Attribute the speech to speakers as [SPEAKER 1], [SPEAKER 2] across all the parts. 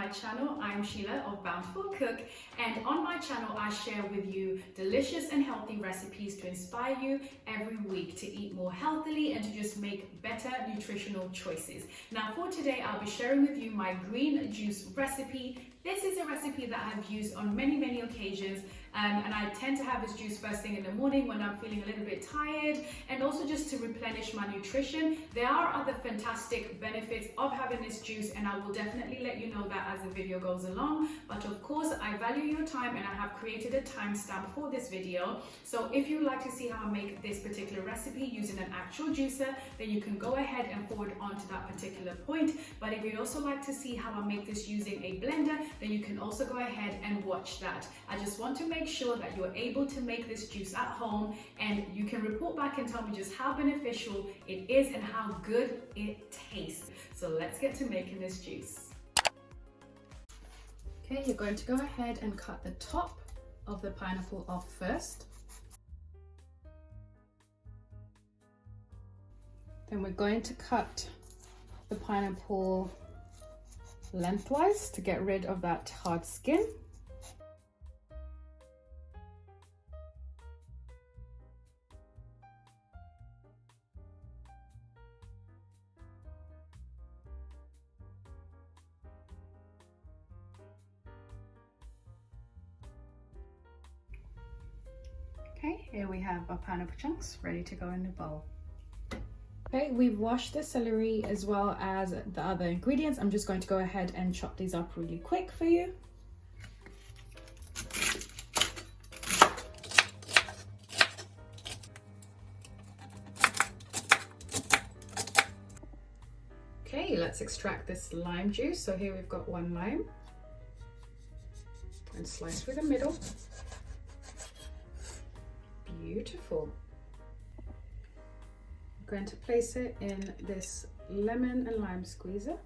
[SPEAKER 1] my channel. I'm Sheila of Bountiful Cook, and on my channel I share with you delicious and healthy recipes to inspire you every week to eat more healthily and to just make better nutritional choices. Now for today I'll be sharing with you my green juice recipe. This is a recipe that I've used on many occasions, and I tend to have this juice first thing in the morning when I'm feeling a little bit tired, and also just to replenish my nutrition. There are other fantastic benefits of having this juice, and I will definitely let you know that as the video goes along. But of course, I value your time and I have created a timestamp for this video. So if you'd like to see how I make this particular recipe using an actual juicer, then you can go ahead and forward on to that particular point. But if you'd also like to see how I make this using a blender, then you can also go ahead and watch that. I just want to make sure that you're able to make this juice at home, and you can report back and tell me just how beneficial it is and how good it tastes. So let's get to making this juice. Okay, you're going to go ahead and cut the top of the pineapple off first. Then we're going to cut the pineapple lengthwise to get rid of that hard skin. Okay, here we have our pineapple chunks ready to go in the bowl. Okay, we've washed the celery as well as the other ingredients. I'm just going to go ahead and chop these up really quick for you. Okay, let's extract this lime juice. So here we've got one lime and slice through the middle. Beautiful. I'm going to place it in this lemon and lime squeezer.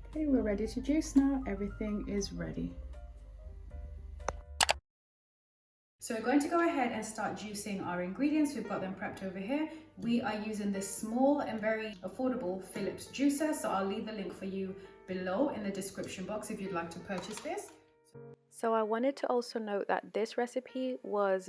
[SPEAKER 1] Okay, we're ready to juice now. Everything is ready. So we're going to go ahead and start juicing our ingredients. We've got them prepped over here. We are using this small and very affordable Philips juicer. So I'll leave the link for you below in the description box if you'd like to purchase this.
[SPEAKER 2] So I wanted to also note that this recipe was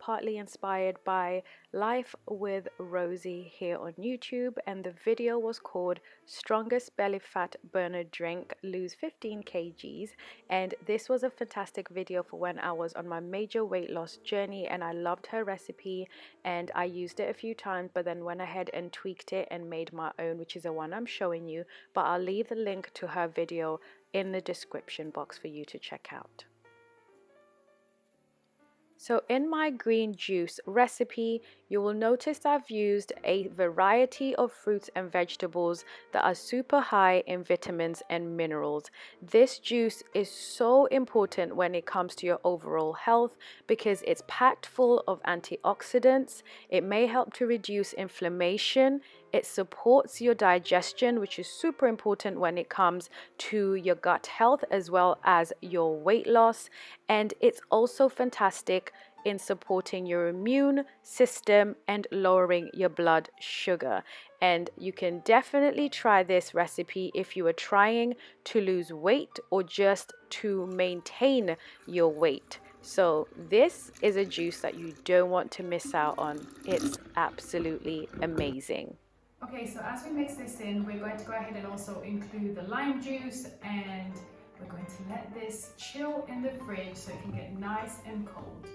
[SPEAKER 2] partly inspired by Life with Rosie here on YouTube, and the video was called Strongest Belly Fat Burner Drink, Lose 15 kgs, and this was a fantastic video for when I was on my major weight loss journey, and I loved her recipe and I used it a few times, but then went ahead and tweaked it and made my own, which is the one I'm showing you. But I'll leave the link to her video in the description box for you to check out. So in my green juice recipe, you will notice I've used a variety of fruits and vegetables that are super high in vitamins and minerals. This juice is so important when it comes to your overall health because it's packed full of antioxidants. It may help to reduce inflammation. It supports your digestion, which is super important when it comes to your gut health as well as your weight loss. And it's also fantastic in supporting your immune system and lowering your blood sugar. And you can definitely try this recipe if you are trying to lose weight or just to maintain your weight. So this is a juice that you don't want to miss out on. It's absolutely amazing.
[SPEAKER 1] Okay, so as we mix this in, we're going to go ahead and also include the lime juice, and we're going to let this chill in the fridge so it can get nice and cold.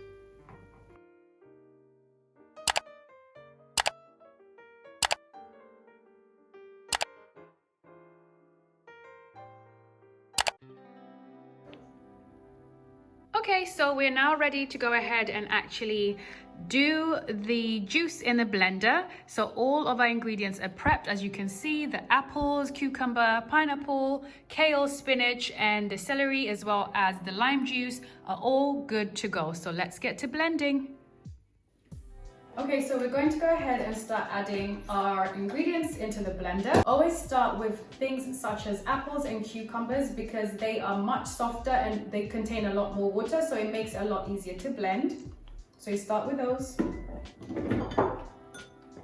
[SPEAKER 1] Okay, so we're now ready to go ahead and actually do the juice in the blender. So all of our ingredients are prepped. As you can see, the apples, cucumber, pineapple, kale, spinach, and the celery, as well as the lime juice, are all good to go. So let's get to blending. Okay, so we're going to go ahead and start adding our ingredients into the blender. Always start with things such as apples and cucumbers because they are much softer and they contain a lot more water, so it makes it a lot easier to blend. So you start with those.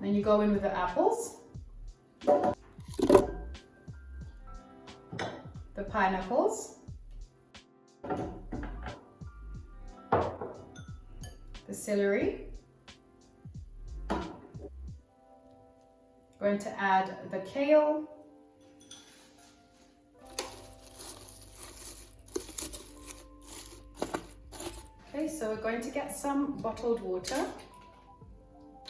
[SPEAKER 1] Then you go in with the apples, the pineapples, the celery. Going to add the kale. Okay, so we're going to get some bottled water,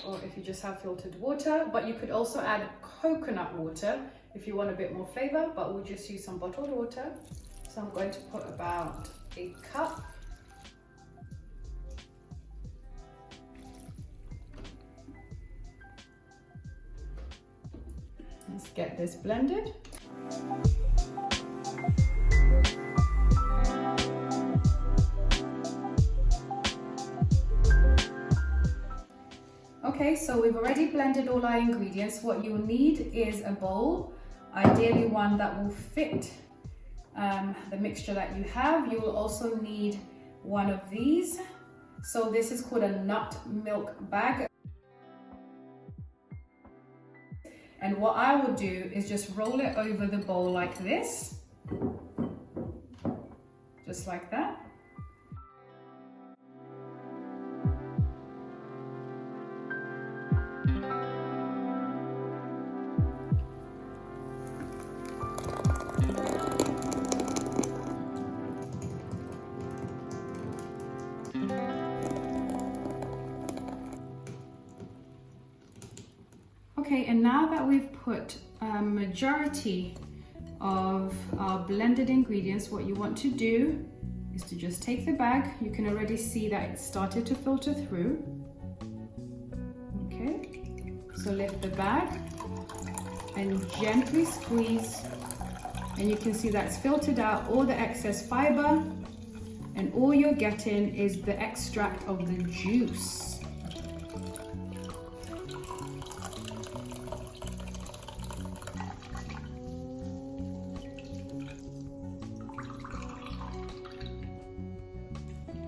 [SPEAKER 1] or if you just have filtered water, but you could also add coconut water if you want a bit more flavor, but we'll just use some bottled water. So I'm going to put about a cup. Let's get this blended. Okay, so we've already blended all our ingredients. What you'll need is a bowl, ideally one that will fit the mixture that you have. You will also need one of these. So this is called a nut milk bag. And what I will do is just roll it over the bowl like this, just like that. Okay, and now that we've put a majority of our blended ingredients, what you want to do is to just take the bag. You can already see that it started to filter through. Okay, so lift the bag and gently squeeze, and you can see that's filtered out all the excess fiber, and all you're getting is the extract of the juice.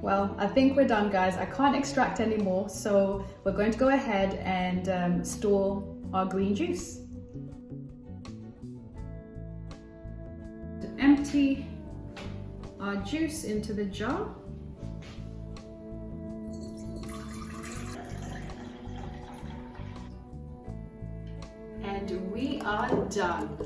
[SPEAKER 1] Well, I think we're done, guys. I can't extract anymore, so we're going to go ahead and store our green juice. Empty our juice into the jar. And we are done.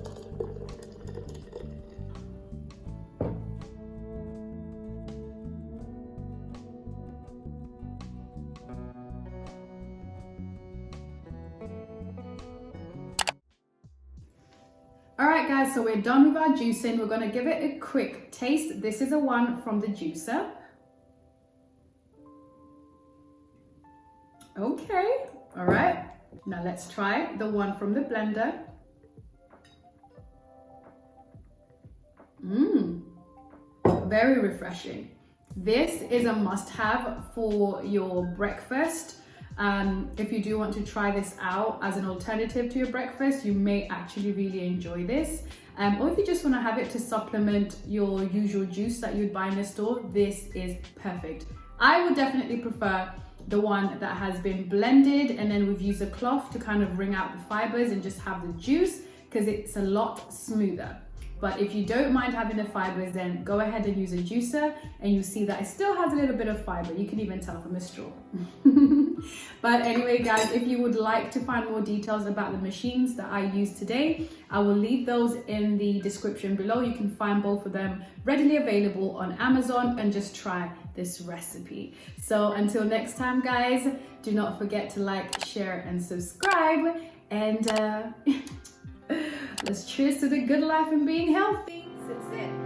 [SPEAKER 1] All right, guys, so we're done with our juicing. We're gonna give it a quick taste. This is a one from the juicer. Okay, all right. Now let's try the one from the blender. Very refreshing. This is a must-have for your breakfast. If you do want to try this out as an alternative to your breakfast, you may actually really enjoy this. Or if you just want to have it to supplement your usual juice that you'd buy in the store, this is perfect. I would definitely prefer the one that has been blended and then we've used a cloth to kind of wring out the fibers and just have the juice, because it's a lot smoother. But if you don't mind having the fibers, then go ahead and use a juicer and you see that it still has a little bit of fiber. You can even tell from the straw. But anyway, guys, if you would like to find more details about the machines that I used today, I will leave those in the description below. You can find both of them readily available on Amazon and just try this recipe. So until next time, guys, do not forget to like, share, and subscribe. And let's cheers to the good life and being healthy. That's it.